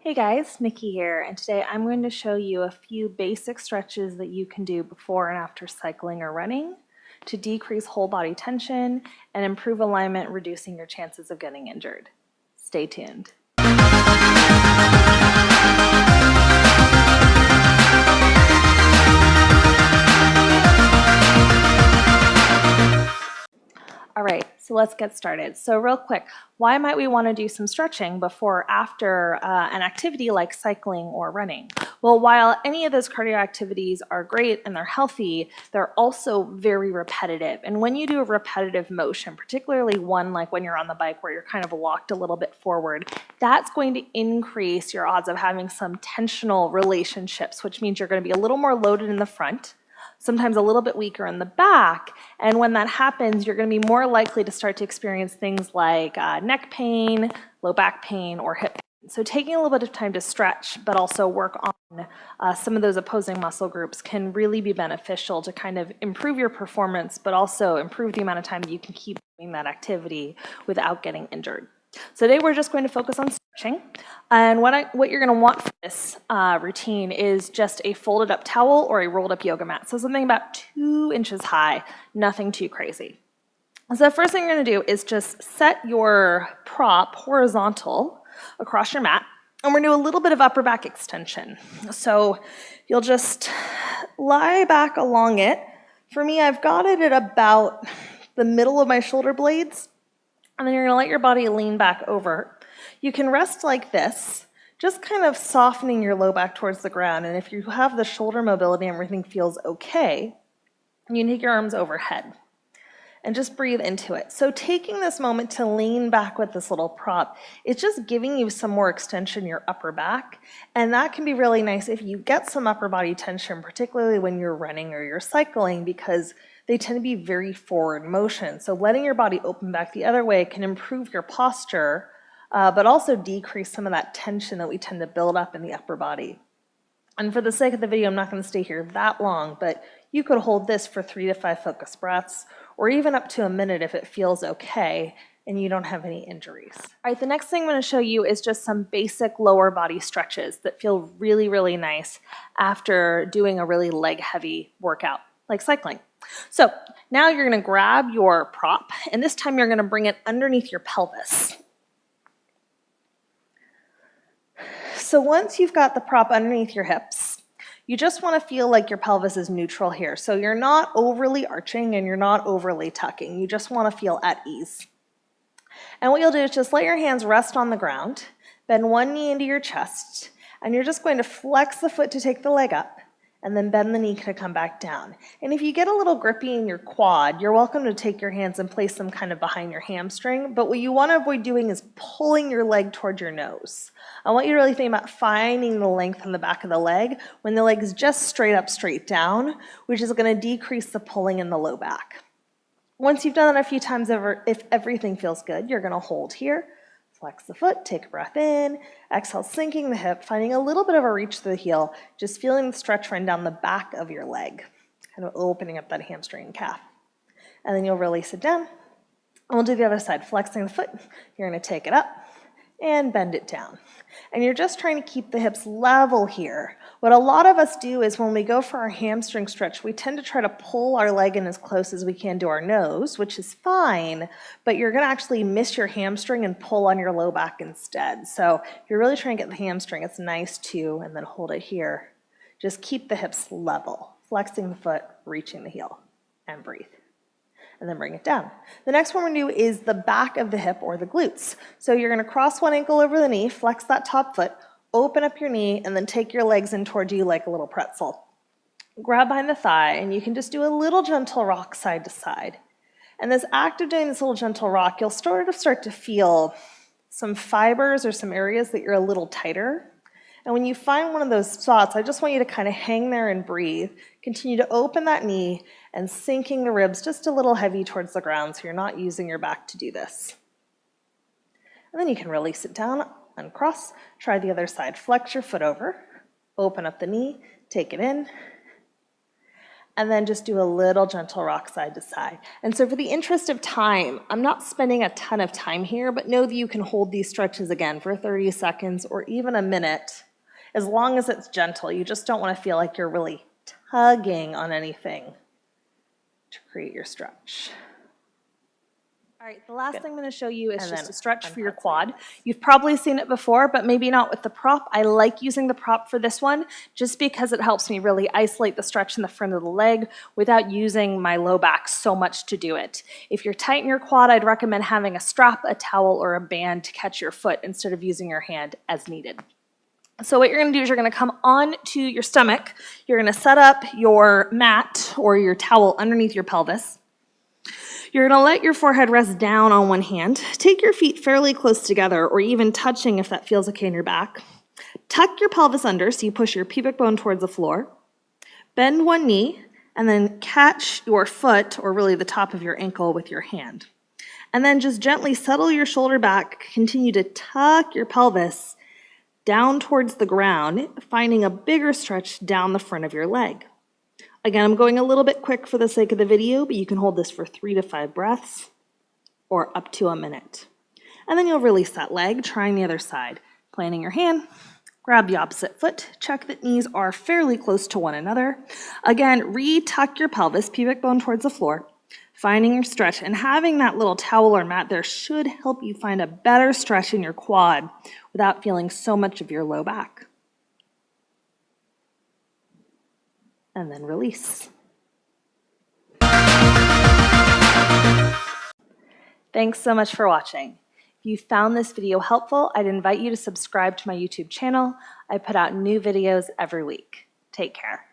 Hey guys, Nikki here, and today I'm going to show you a few basic stretches that you can do before and after cycling or running to decrease whole body tension and improve alignment, reducing your chances of getting injured. Stay tuned. All right, so let's get started. So real quick, why might we want to do some stretching before or after an activity like cycling or running? Well, while any of those cardio activities are great and they're healthy, they're also very repetitive. And when you do a repetitive motion, particularly one like when you're on the bike where you're kind of walked a little bit forward, that's going to increase your odds of having some tensional relationships, which means you're going to be a little more loaded in the front, sometimes a little bit weaker in the back. And when that happens, you're going to be more likely to start to experience things like neck pain, low back pain, or hip pain. So taking a little bit of time to stretch, but also work on some of those opposing muscle groups can really be beneficial to kind of improve your performance, but also improve the amount of time that you can keep doing that activity without getting injured. So today we're just going to focus on stretching, and what you're going to want for this routine is just a folded up towel or a rolled up yoga mat, so something about 2 inches high, nothing too crazy. So the first thing you're going to do is just set your prop horizontal across your mat, and we're going to do a little bit of upper back extension. So you'll just lie back along it. For me, I've got it at about the middle of my shoulder blades. And then you're going to let your body lean back over. You can rest like this, just kind of softening your low back towards the ground. And if you have the shoulder mobility and everything feels okay, you can take your arms overhead and just breathe into it. So taking this moment to lean back with this little prop, it's just giving you some more extension in your upper back. And that can be really nice if you get some upper body tension, particularly when you're running or you're cycling, because they tend to be very forward motion. So letting your body open back the other way can improve your posture, but also decrease some of that tension that we tend to build up in the upper body. And for the sake of the video, I'm not going to stay here that long, but you could hold this for 3 to 5 focused breaths, or even up to a minute if it feels okay and you don't have any injuries. All right, the next thing I'm going to show you is just some basic lower body stretches that feel really, really nice after doing a really leg-heavy workout, like cycling. So now you're going to grab your prop, and this time you're going to bring it underneath your pelvis. So once you've got the prop underneath your hips, you just want to feel like your pelvis is neutral here. So you're not overly arching and you're not overly tucking. You just want to feel at ease. And what you'll do is just let your hands rest on the ground, bend one knee into your chest, and you're just going to flex the foot to take the leg up, and then bend the knee to come back down. And if you get a little grippy in your quad, you're welcome to take your hands and place them kind of behind your hamstring, but what you want to avoid doing is pulling your leg towards your nose. I want you to really think about finding the length in the back of the leg when the leg is just straight up, straight down, which is going to decrease the pulling in the low back. Once you've done that a few times, if everything feels good, you're going to hold here, flex the foot, take a breath in, exhale, sinking the hip, finding a little bit of a reach through the heel, just feeling the stretch run down the back of your leg, kind of opening up that hamstring and calf. And then you'll release it down, and we'll do the other side, flexing the foot. You're going to take it up and bend it down. And you're just trying to keep the hips level here. What a lot of us do is when we go for our hamstring stretch, we tend to try to pull our leg in as close as we can to our nose, which is fine, but you're going to actually miss your hamstring and pull on your low back instead. So if you're really trying to get the hamstring, it's nice to, and then hold it here. Just keep the hips level, flexing the foot, reaching the heel, and breathe. And then bring it down. The next one we're going to do is the back of the hip or the glutes. So you're going to cross one ankle over the knee, flex that top foot, open up your knee, and then take your legs in towards you like a little pretzel. Grab behind the thigh, and you can just do a little gentle rock side to side. And this act of doing this little gentle rock, you'll start to feel some fibers or some areas that you're a little tighter. And when you find one of those spots, I just want you to kind of hang there and breathe. Continue to open that knee and sinking the ribs just a little heavy towards the ground so you're not using your back to do this. And then you can release it down, uncross, try the other side. Flex your foot over, open up the knee, take it in, and then just do a little gentle rock side to side. And so for the interest of time, I'm not spending a ton of time here, but know that you can hold these stretches again for 30 seconds or even a minute, as long as it's gentle. You just don't want to feel like you're really tugging on anything to create your stretch. All right, the last thing I'm going to show you is just a stretch for your quad. You've probably seen it before, but maybe not with the prop. I like using the prop for this one just because it helps me really isolate the stretch in the front of the leg without using my low back so much to do it. If you're tight in your quad, I'd recommend having a strap, a towel, or a band to catch your foot instead of using your hand as needed. So what you're going to do is you're going to come on to your stomach. You're going to set up your mat or your towel underneath your pelvis. You're going to let your forehead rest down on one hand. Take your feet fairly close together or even touching if that feels okay in your back. Tuck your pelvis under so you push your pubic bone towards the floor. Bend one knee and then catch your foot, or really the top of your ankle, with your hand. And then just gently settle your shoulder back. Continue to tuck your pelvis down towards the ground, finding a bigger stretch down the front of your leg. Again, I'm going a little bit quick for the sake of the video, but you can hold this for 3 to 5 breaths or up to a minute. And then you'll release that leg, trying the other side. Planting your hand, grab the opposite foot, check that knees are fairly close to one another. Again, re-tuck your pelvis, pubic bone towards the floor, finding your stretch, and having that little towel or mat there should help you find a better stretch in your quad without feeling so much of your low back. And then release. Thanks so much for watching. If you found this video helpful, I'd invite you to subscribe to my YouTube channel. I put out new videos every week. Take care.